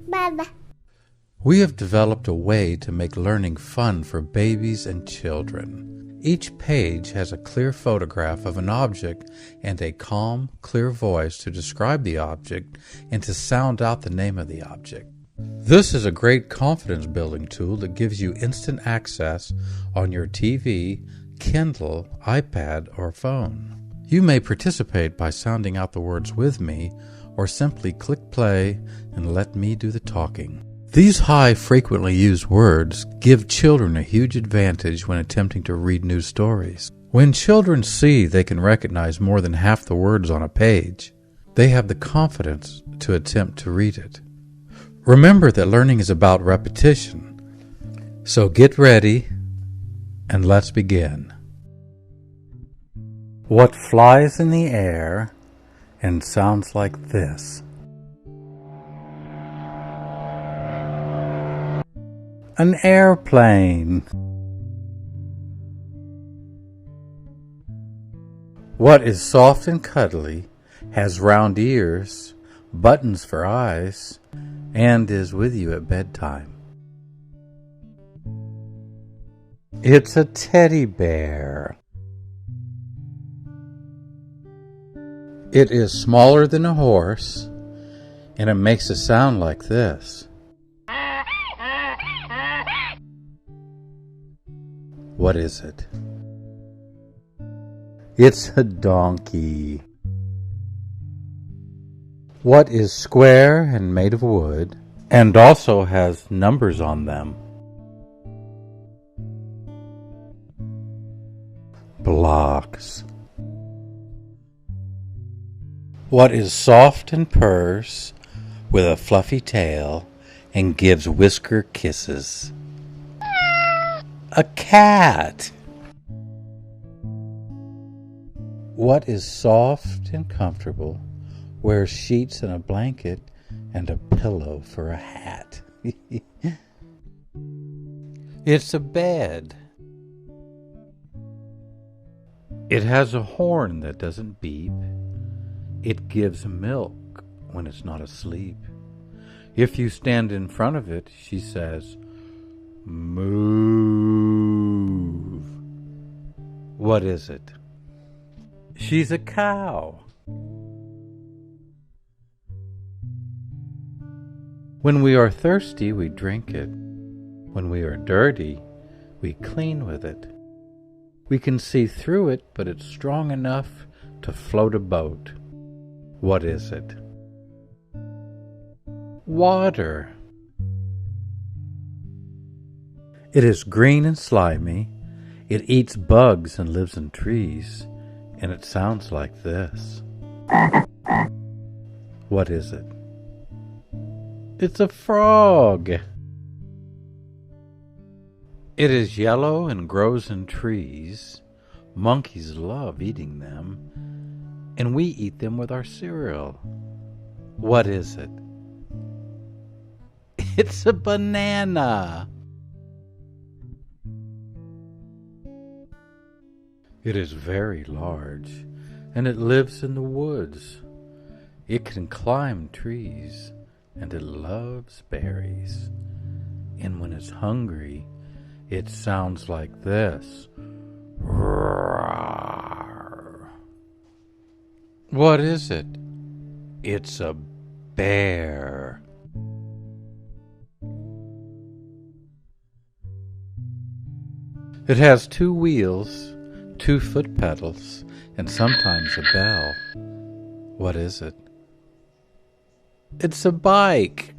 Baba. We have developed a way to make learning fun for babies and children. Each page has a clear photograph of an object and a calm, clear voice to describe the object and to sound out the name of the object. This is a great confidence-building tool that gives you instant access on your TV, Kindle, iPad, or phone. You may participate by sounding out the words with me, or simply click play and let me do the talking. These high, frequently used words give children a huge advantage when attempting to read new stories. When children see they can recognize more than half the words on a page, they have the confidence to attempt to read it. Remember that learning is about repetition. So get ready and let's begin. What flies in the air and sounds like this? An airplane. What is soft and cuddly, has round ears, buttons for eyes, and is with you at bedtime? It's a teddy bear. It is smaller than a horse, and it makes a sound like this. What is it? It's a donkey. What is square and made of wood, and also has numbers on them? Blocks. What is soft and purrs, with a fluffy tail, and gives whisker kisses? A cat. What is soft and comfortable, wears sheets and a blanket, and a pillow for a hat? It's a bed. It has a horn that doesn't beep. It gives milk when it's not asleep. If you stand in front of it, she says, "Move." What is it? She's a cow. When we are thirsty, we drink it. When we are dirty, we clean with it. We can see through it, but it's strong enough to float a boat. What is it? Water. It is green and slimy. It eats bugs and lives in trees. And it sounds like this. What is it? It's a frog. It is yellow and grows in trees. Monkeys love eating them. And we eat them with our cereal. What is it? It's a banana. It is very large, and it lives in the woods. It can climb trees, and it loves berries. And when it's hungry, it sounds like this. Roar. What is it? It's a bear. It has 2 wheels, 2 foot pedals, and sometimes a bell. What is it? It's a bike.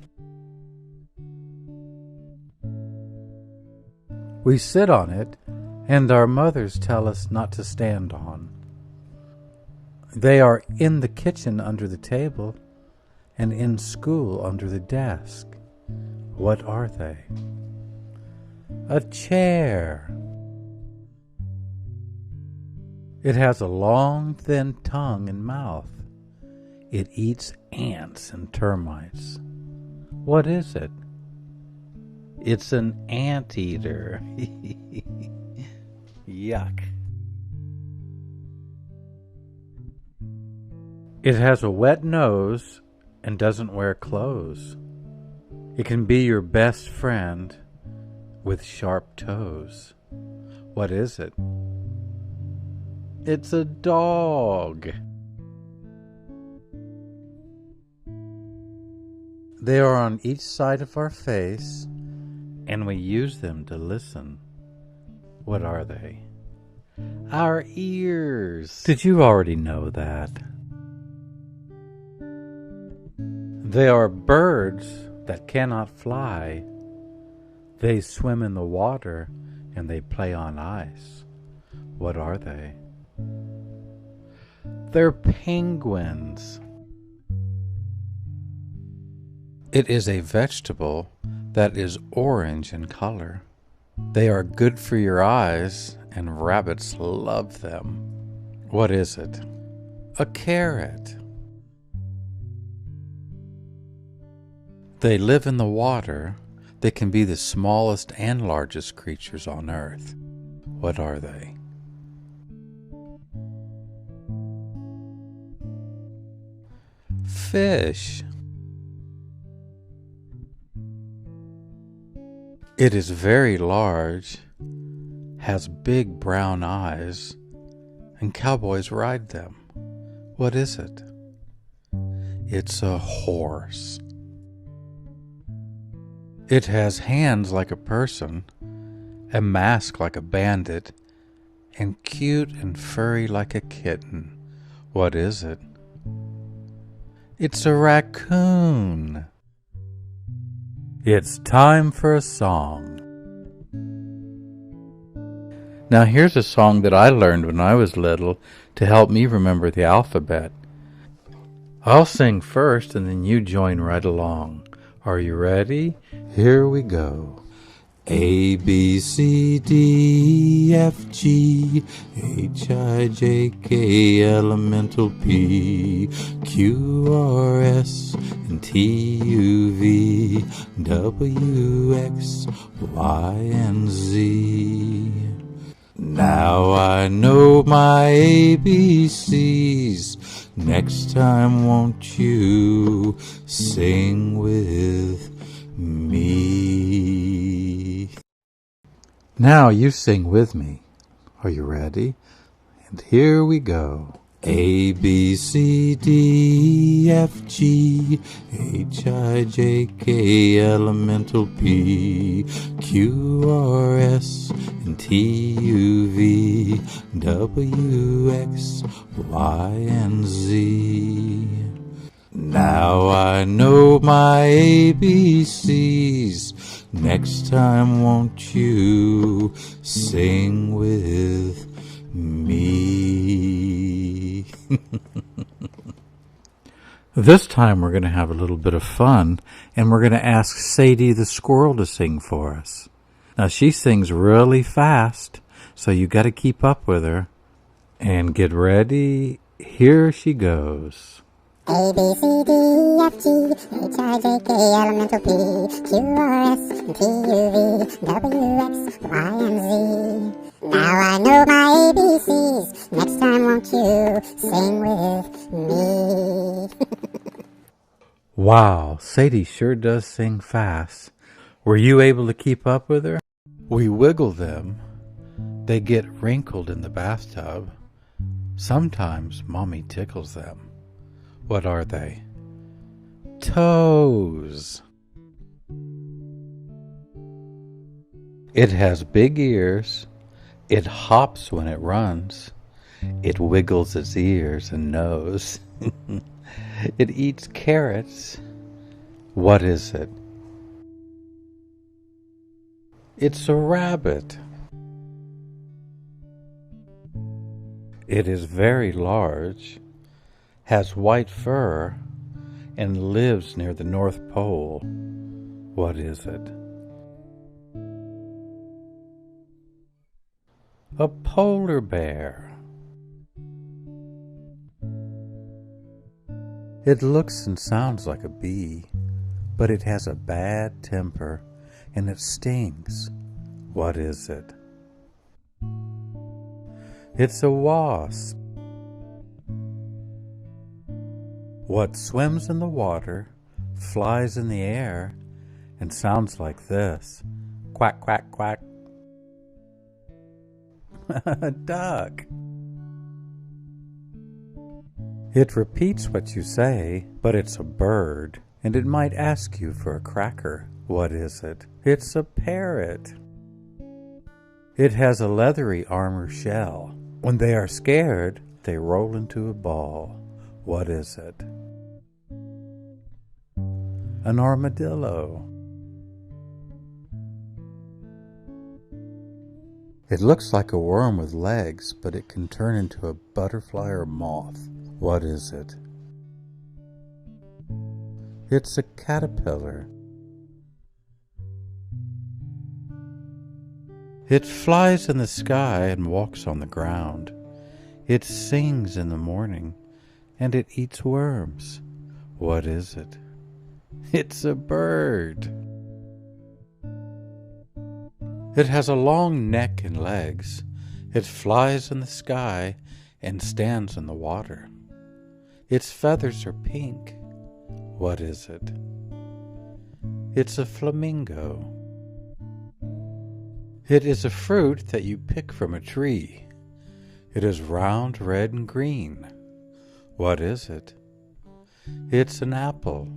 We sit on it, and our mothers tell us not to stand on. They are in the kitchen under the table, and in school under the desk. What are they? A chair. It has a long, thin tongue and mouth. It eats ants and termites. What is it? It's an anteater. Yuck. It has a wet nose and doesn't wear clothes. It can be your best friend with sharp toes. What is it? It's a dog. They are on each side of our face, and we use them to listen. What are they? Our ears. Did you already know that? They are birds that cannot fly. They swim in the water and they play on ice. What are they? They're penguins. It is a vegetable that is orange in color. They are good for your eyes, and rabbits love them. What is it? A carrot. They live in the water. They can be the smallest and largest creatures on earth. What are they? Fish. It is very large, has big brown eyes, and cowboys ride them. What is it? It's a horse. It has hands like a person, a mask like a bandit, and cute and furry like a kitten. What is it? It's a raccoon. It's time for a song. Now here's a song that I learned when I was little to help me remember the alphabet. I'll sing first and then you join right along. Are you ready? Here we go. A, B, C, D, E, F, G, H, I, J, K, elemental P, Q, R, S, and T, U, V, W, X, Y, and Z. Now I know my ABCs. Next time won't you sing with me? Now you sing with me. Are you ready? And here we go. A, B, C, D, E, F, G, H, I, J, K, elemental P, Q, R, S, and T, U, V, W, X, Y, and Z. Now I know my ABCs. Next time won't you sing with me? This time we're going to have a little bit of fun, and we're going to ask Sadie the squirrel to sing for us. Now she sings really fast, so you got to keep up with her. And get ready, here she goes. A, B, C, D, E, F, G, H, I, J, K, elemental P, Q, R, S, and T, U, V, W, X, Y, and Z. Now I know my ABCs. Next time won't you sing with me? Wow, Sadie sure does sing fast. Were you able to keep up with her? We wiggle them. They get wrinkled in the bathtub. Sometimes Mommy tickles them. What are they? Toes. It has big ears. It hops when it runs. It wiggles its ears and nose. It eats carrots. What is it? It's a rabbit. It is very large, has white fur, and lives near the North Pole. What is it? A polar bear. It looks and sounds like a bee, but it has a bad temper and it stings. What is it? It's a wasp. What swims in the water, flies in the air, and sounds like this. Quack, quack, quack. A duck. It repeats what you say, but it's a bird, and it might ask you for a cracker. What is it? It's a parrot. It has a leathery armor shell. When they are scared, they roll into a ball. What is it? An armadillo. It looks like a worm with legs, but it can turn into a butterfly or moth. What is it? It's a caterpillar. It flies in the sky and walks on the ground. It sings in the morning, and it eats worms. What is it? It's a bird. It has a long neck and legs. It flies in the sky and stands in the water. Its feathers are pink. What is it? It's a flamingo. It is a fruit that you pick from a tree. It is round, red, and green. What is it? It's an apple.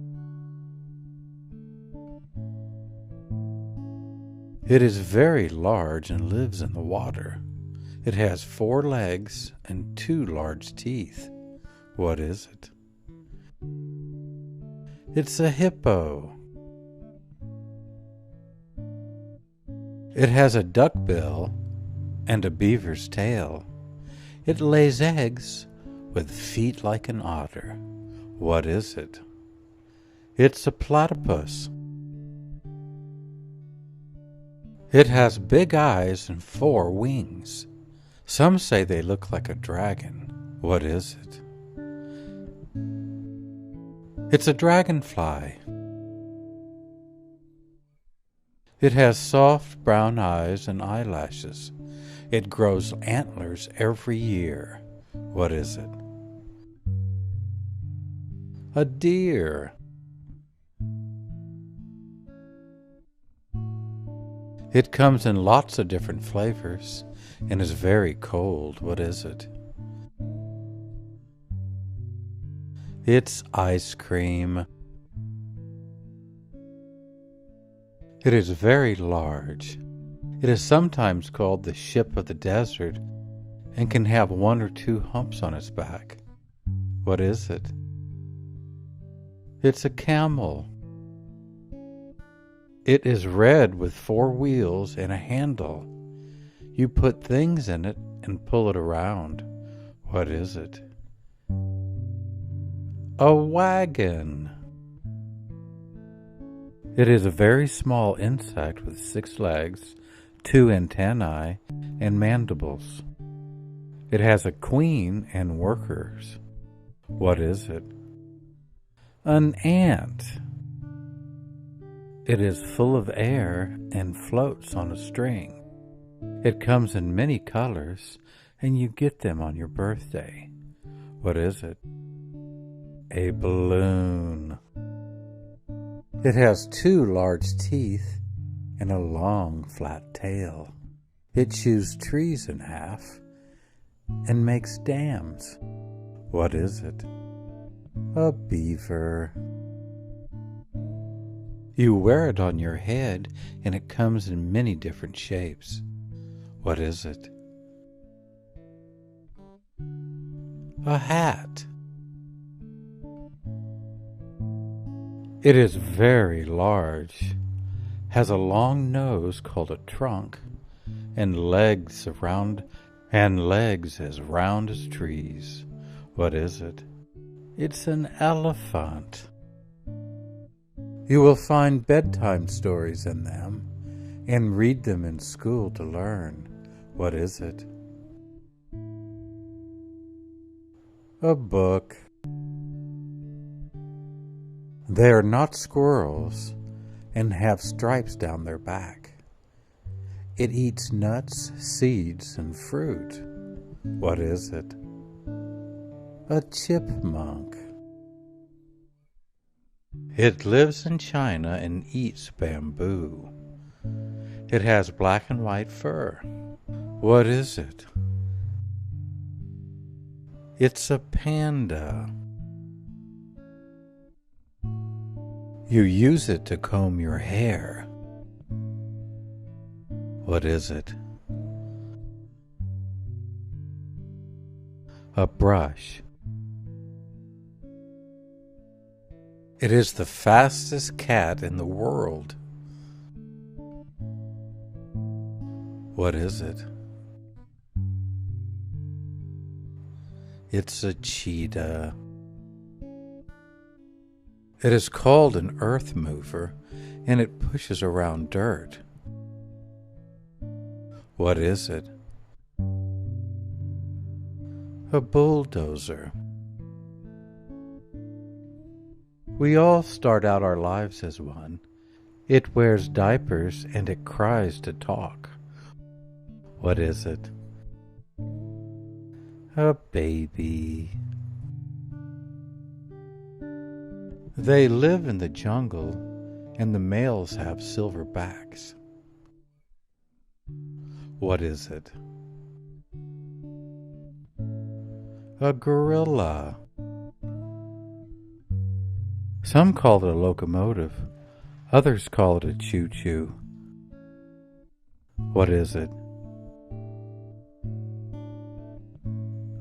It is very large and lives in the water. It has 4 legs and 2 large teeth. What is it? It's a hippo. It has a duck bill and a beaver's tail. It lays eggs with feet like an otter. What is it? It's a platypus. It has big eyes and 4 wings. Some say they look like a dragon. What is it? It's a dragonfly. It has soft brown eyes and eyelashes. It grows antlers every year. What is it? A deer. It comes in lots of different flavors and is very cold. What is it? It's ice cream. It is very large. It is sometimes called the ship of the desert and can have 1 or 2 humps on its back. What is it? It's a camel. It is red with 4 wheels and a handle. You put things in it and pull it around. What is it? A wagon. It is a very small insect with 6 legs, 2 antennae, and mandibles. It has a queen and workers. What is it? An ant. It is full of air and floats on a string. It comes in many colors, and you get them on your birthday. What is it? A balloon. It has 2 large teeth and a long flat tail. It chews trees in half and makes dams. What is it? A beaver. You wear it on your head and it comes in many different shapes. What is it? A hat. It is very large, has a long nose called a trunk, and legs as round as trees. What is it? It's an elephant. You will find bedtime stories in them and read them in school to learn. What is it? A book. They are not squirrels and have stripes down their back. It eats nuts, seeds, and fruit. What is it? A chipmunk. It lives in China and eats bamboo. It has black and white fur. What is it? It's a panda. You use it to comb your hair. What is it? A brush. It is the fastest cat in the world. What is it? It's a cheetah. It is called an earth mover, and it pushes around dirt. What is it? A bulldozer. We all start out our lives as one. It wears diapers and it cries to talk. What is it? A baby. They live in the jungle, and the males have silver backs. What is it? A gorilla. Some call it a locomotive. Others call it a choo-choo. What is it?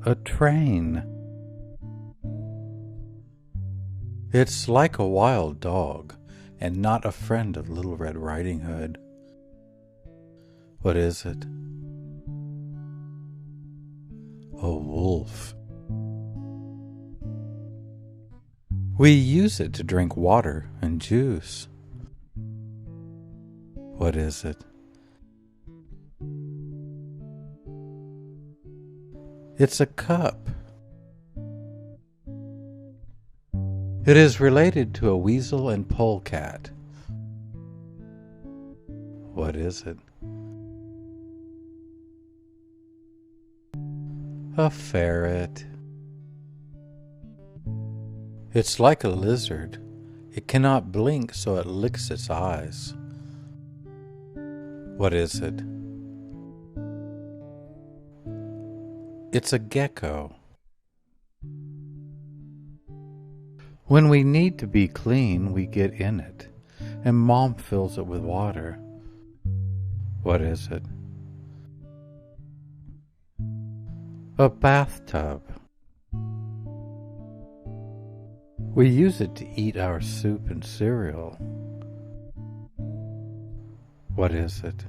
A train. It's like a wild dog and not a friend of Little Red Riding Hood. What is it? A wolf. We use it to drink water and juice. What is it? It's a cup. It is related to a weasel and polecat. What is it? A ferret. It's like a lizard. It cannot blink, so it licks its eyes. What is it? It's a gecko. When we need to be clean, we get in it, and Mom fills it with water. What is it? A bathtub. We use it to eat our soup and cereal. What is it?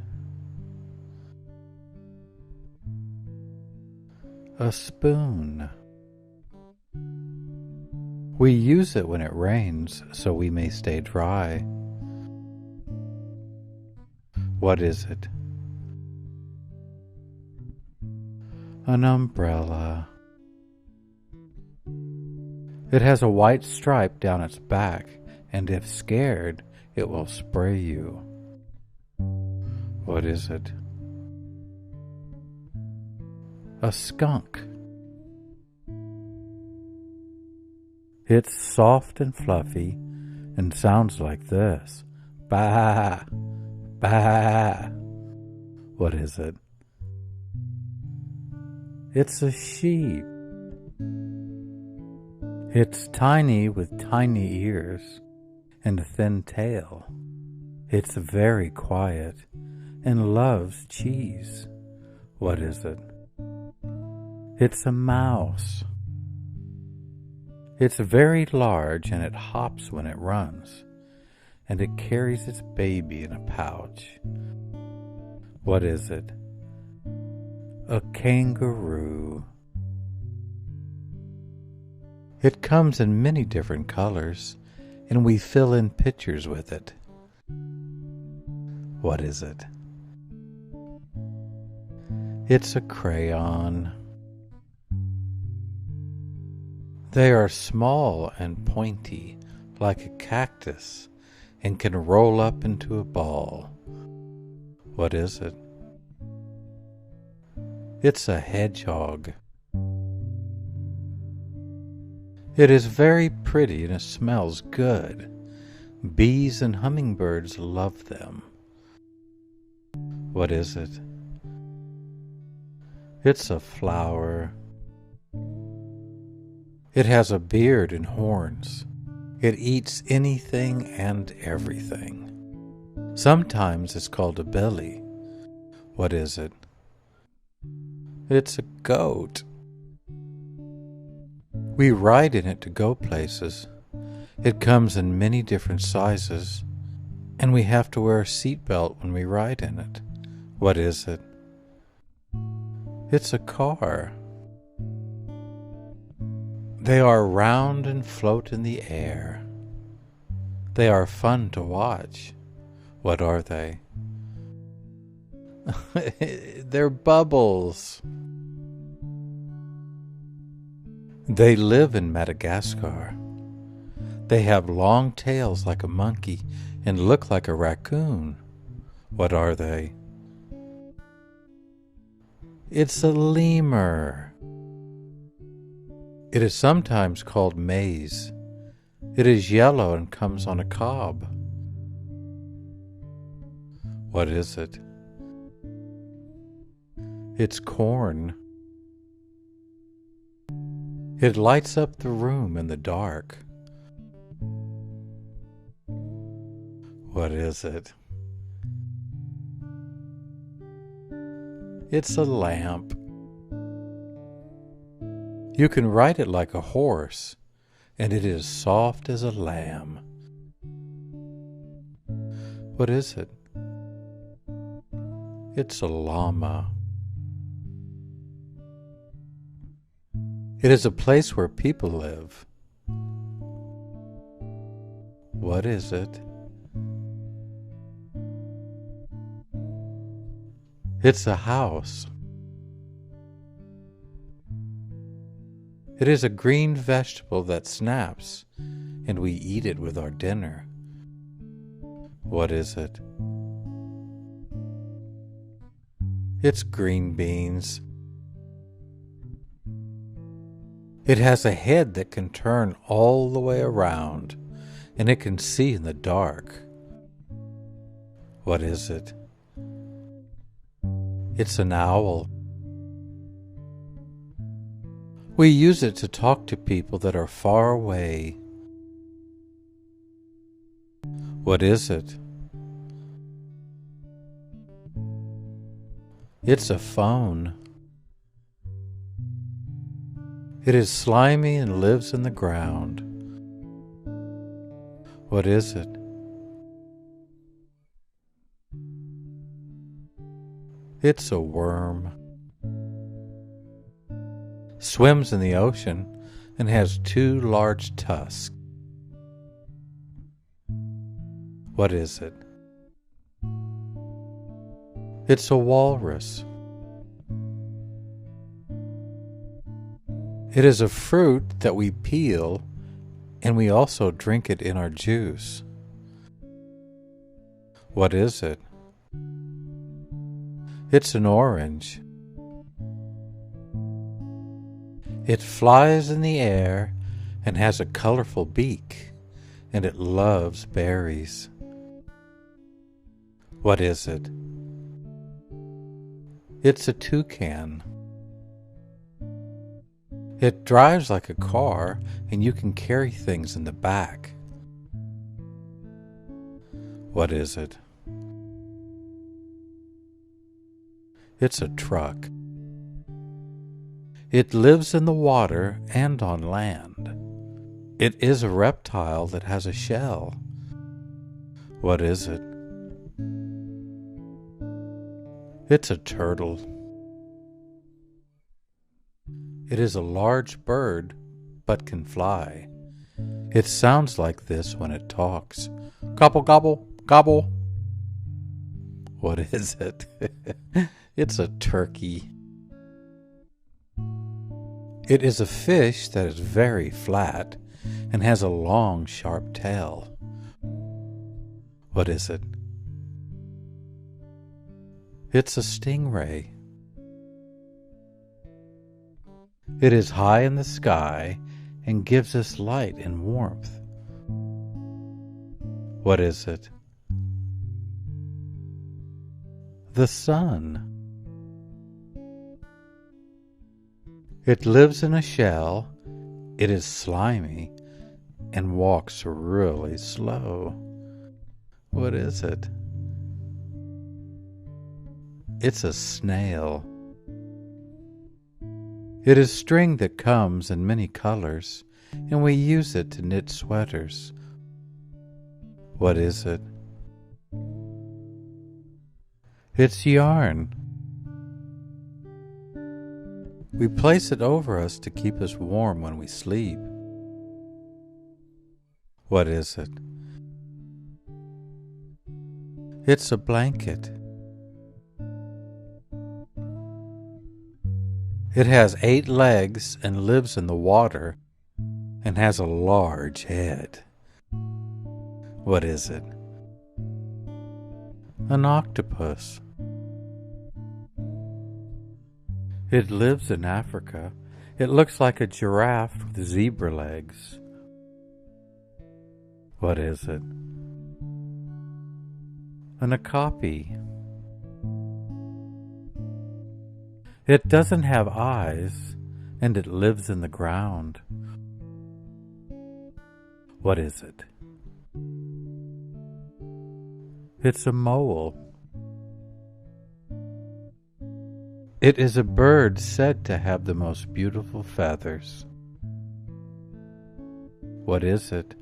A spoon. We use it when it rains so we may stay dry. What is it? An umbrella. It has a white stripe down its back, and if scared, it will spray you. What is it? A skunk. It's soft and fluffy and sounds like this. Bah! Bah! What is it? It's a sheep. It's tiny with tiny ears and a thin tail. It's very quiet and loves cheese. What is it? It's a mouse. It's very large and it hops when it runs, and it carries its baby in a pouch. What is it? A kangaroo. It comes in many different colors, and we fill in pictures with it. What is it? It's a crayon. They are small and pointy, like a cactus, and can roll up into a ball. What is it? It's a hedgehog. It is very pretty and it smells good. Bees and hummingbirds love them. What is it? It's a flower. It has a beard and horns. It eats anything and everything. Sometimes it's called a billy. What is it? It's a goat. We ride in it to go places. It comes in many different sizes, and we have to wear a seatbelt when we ride in it. What is it? It's a car. They are round and float in the air. They are fun to watch. What are they? They're bubbles. They live in Madagascar. They have long tails like a monkey and look like a raccoon. What are they? It's a lemur. It is sometimes called maize. It is yellow and comes on a cob. What is it? It's corn. It lights up the room in the dark. What is it? It's a lamp. You can ride it like a horse, and it is soft as a lamb. What is it? It's a llama. It is a place where people live. What is it? It's a house. It is a green vegetable that snaps, and we eat it with our dinner. What is it? It's green beans. It has a head that can turn all the way around, and it can see in the dark. What is it? It's an owl. We use it to talk to people that are far away. What is it? It's a phone. It is slimy and lives in the ground. What is it? It's a worm. Swims in the ocean and has 2 large tusks. What is it? It's a walrus. It is a fruit that we peel, and we also drink it in our juice. What is it? It's an orange. It flies in the air and has a colorful beak, and it loves berries. What is it? It's a toucan. It drives like a car, and you can carry things in the back. What is it? It's a truck. It lives in the water and on land. It is a reptile that has a shell. What is it? It's a turtle. It is a large bird, but can fly. It sounds like this when it talks. Gobble, gobble, gobble. What is it? It's a turkey. It is a fish that is very flat and has a long, sharp tail. What is it? It's a stingray. It is high in the sky and gives us light and warmth. What is it? The sun. It lives in a shell. It is slimy and walks really slow. What is it? It's a snail. It is string that comes in many colors, and we use it to knit sweaters. What is it? It's yarn. We place it over us to keep us warm when we sleep. What is it? It's a blanket. It has 8 legs and lives in the water and has a large head. What is it? An octopus. It lives in Africa. It looks like a giraffe with zebra legs. What is it? An okapi. It doesn't have eyes, and it lives in the ground. What is it? It's a mole. It is a bird said to have the most beautiful feathers. What is it?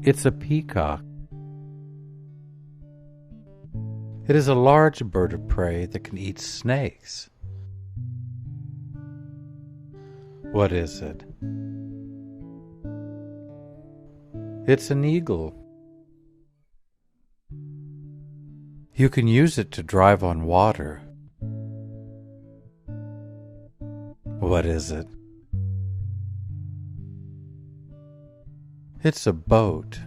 It's a peacock. It is a large bird of prey that can eat snakes. What is it? It's an eagle. You can use it to drive on water. What is it? It's a boat.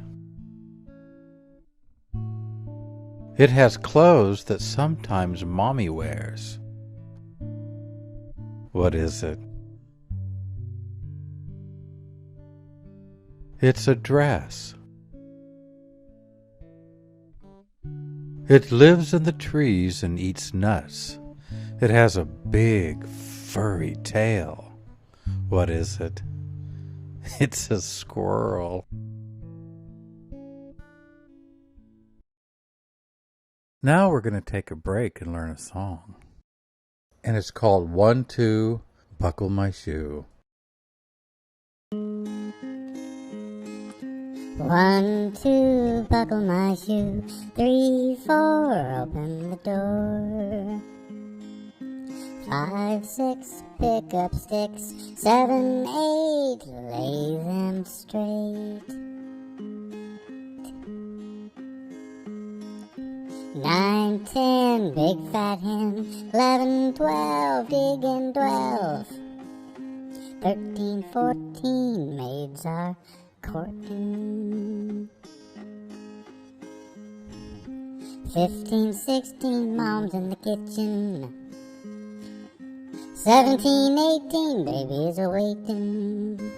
It has clothes that sometimes Mommy wears. What is it? It's a dress. It lives in the trees and eats nuts. It has a big, furry tail. What is it? It's a squirrel. Now we're going to take a break and learn a song. And it's called 1, 2, Buckle My Shoe. 1, 2, buckle my shoe. 3, 4, open the door. 5, 6, pick up sticks. 7, 8, lay them straight. 9, 10, big fat hen. 11, 12, dig in 12. 13, 14, maids are courting. 15, 16, mom's in the kitchen. 17, 18, babies are waiting.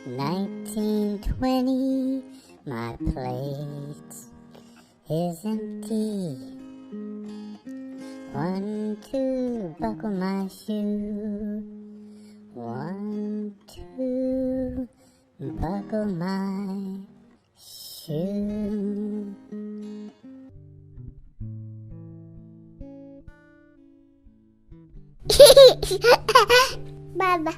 19, 20, my plate is empty. 1, 2, buckle my shoe. 1, 2, buckle my shoe. Baba.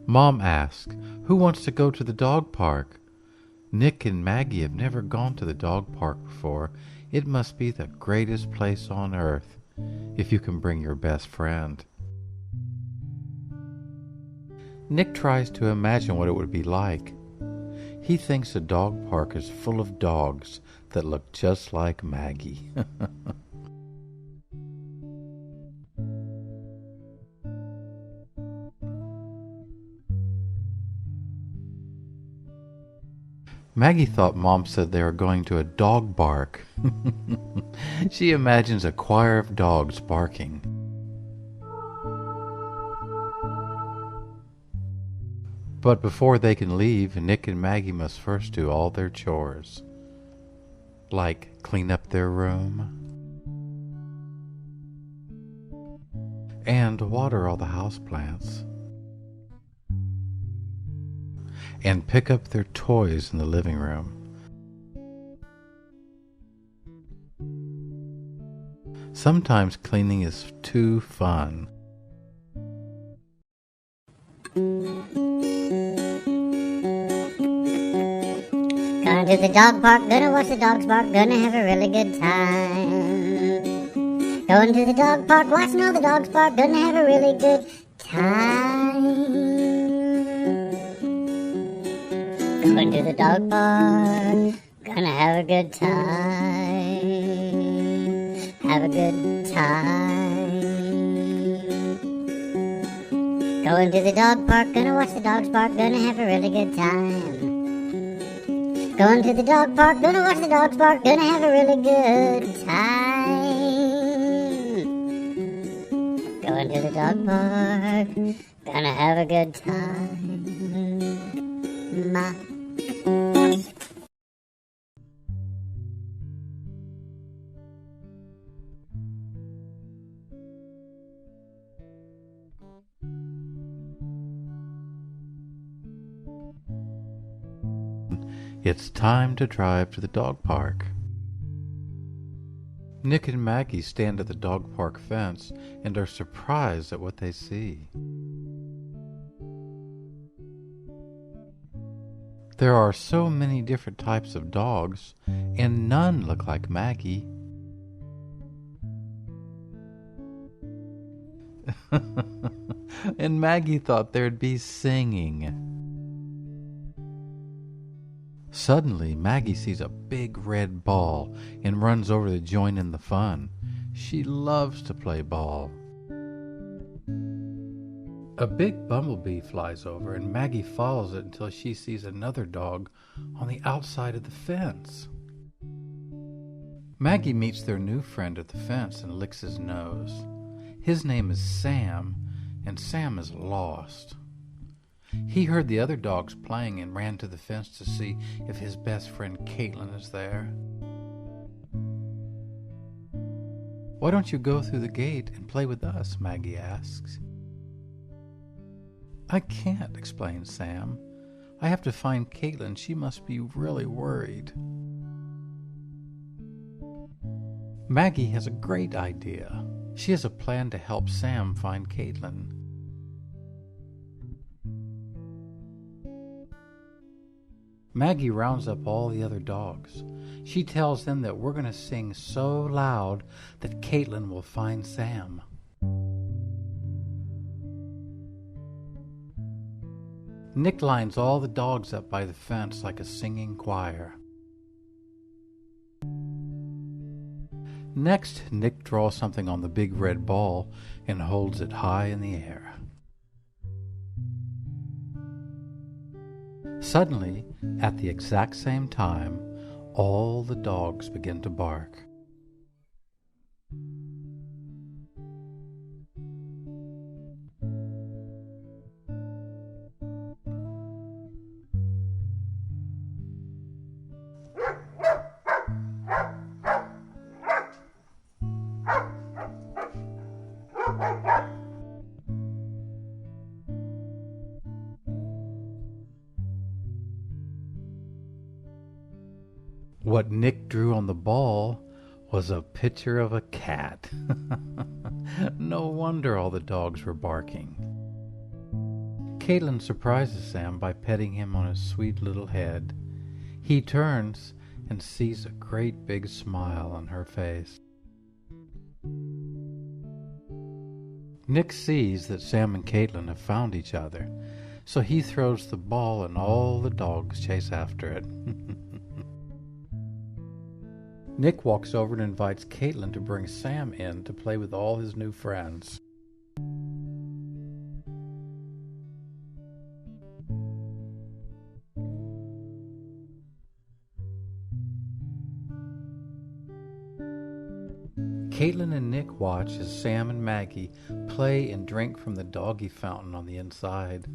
Mom asked, "Who wants to go to the dog park?" Nick and Maggie have never gone to the dog park before. It must be the greatest place on earth, if you can bring your best friend. Nick tries to imagine what it would be like. He thinks the dog park is full of dogs that look just like Maggie. Maggie thought Mom said they were going to a dog bark. She imagines a choir of dogs barking. But before they can leave, Nick and Maggie must first do all their chores, like clean up their room and water all the houseplants and pick up their toys in the living room. Sometimes cleaning is too fun. Going to the dog park, gonna watch the dogs bark, gonna have a really good time. Going to the dog park, watching all the dogs bark, gonna have a really good time. Going to the dog park, gonna have a good time. Have a good time. Going to the dog park, gonna watch the dogs bark, gonna have a really good time. Going to the dog park, gonna watch the dogs bark, gonna have a really good time. Going to the dog park, gonna have a good time. It's time to drive to the dog park. Nick and Maggie stand at the dog park fence and are surprised at what they see. There are so many different types of dogs, and none look like Maggie. And Maggie thought there'd be singing. Suddenly, Maggie sees a big red ball and runs over to join in the fun. She loves to play ball. A big bumblebee flies over and Maggie follows it until she sees another dog on the outside of the fence. Maggie meets their new friend at the fence and licks his nose. His name is Sam, and Sam is lost. He heard the other dogs playing and ran to the fence to see if his best friend Caitlin is there. "Why don't you go through the gate and play with us?" Maggie asks. "I can't," explains Sam. "I have to find Caitlin. She must be really worried." Maggie has a great idea. She has a plan to help Sam find Caitlin. Maggie rounds up all the other dogs. She tells them that we're going to sing so loud that Caitlin will find Sam. Nick lines all the dogs up by the fence like a singing choir. Next, Nick draws something on the big red ball and holds it high in the air. Suddenly, at the exact same time, all the dogs begin to bark. What Nick drew on the ball was a picture of a cat. No wonder all the dogs were barking. Caitlin surprises Sam by petting him on his sweet little head. He turns and sees a great big smile on her face. Nick sees that Sam and Caitlin have found each other, so he throws the ball and all the dogs chase after it. Nick walks over and invites Caitlin to bring Sam in to play with all his new friends. Caitlin and Nick watch as Sam and Maggie play and drink from the doggy fountain on the inside.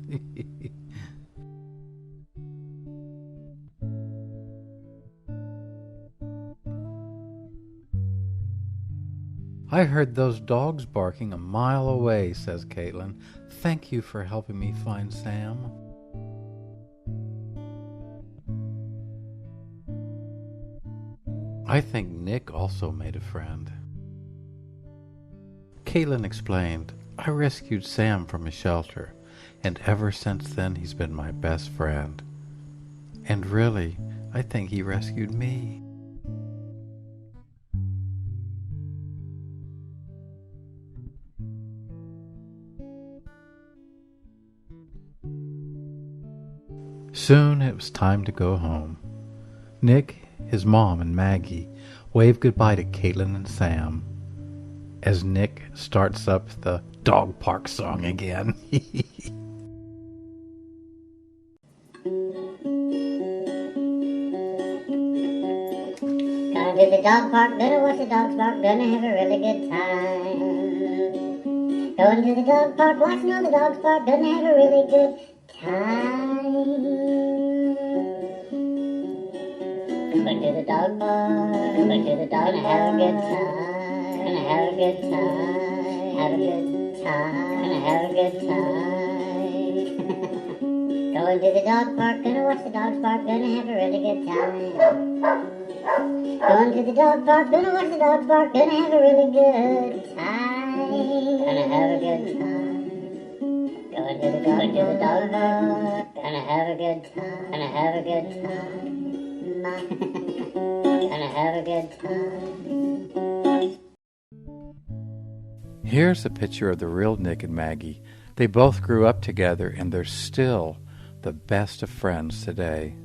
I heard those dogs barking a mile away, says Caitlin. Thank you for helping me find Sam. I think Nick also made a friend. Caitlin explained, I rescued Sam from a shelter, and ever since then he's been my best friend. And really, I think he rescued me. Soon it was time to go home. Nick, his mom, and Maggie waved goodbye to Caitlin and Sam as Nick starts up the dog park song again. Gonna do the dog park, gonna watch the dogs bark, gonna have a really good time. Going to the dog park, watching all the dogs bark, gonna have a really good time. Going to the dog park, going to the dog, gonna have a good time, gonna have a good time, have a good time, gonna have a good time. Going to the dog park, gonna watch the dogs bark, gonna have a really good time. Going to the dog park, gonna watch the dogs bark, gonna have a really good time. Gonna have a good time. Going to the dog park, gonna have a good time. Gonna have a good time. Gonna have a good time. Here's a picture of the real Nick and Maggie. They both grew up together and they're still the best of friends today.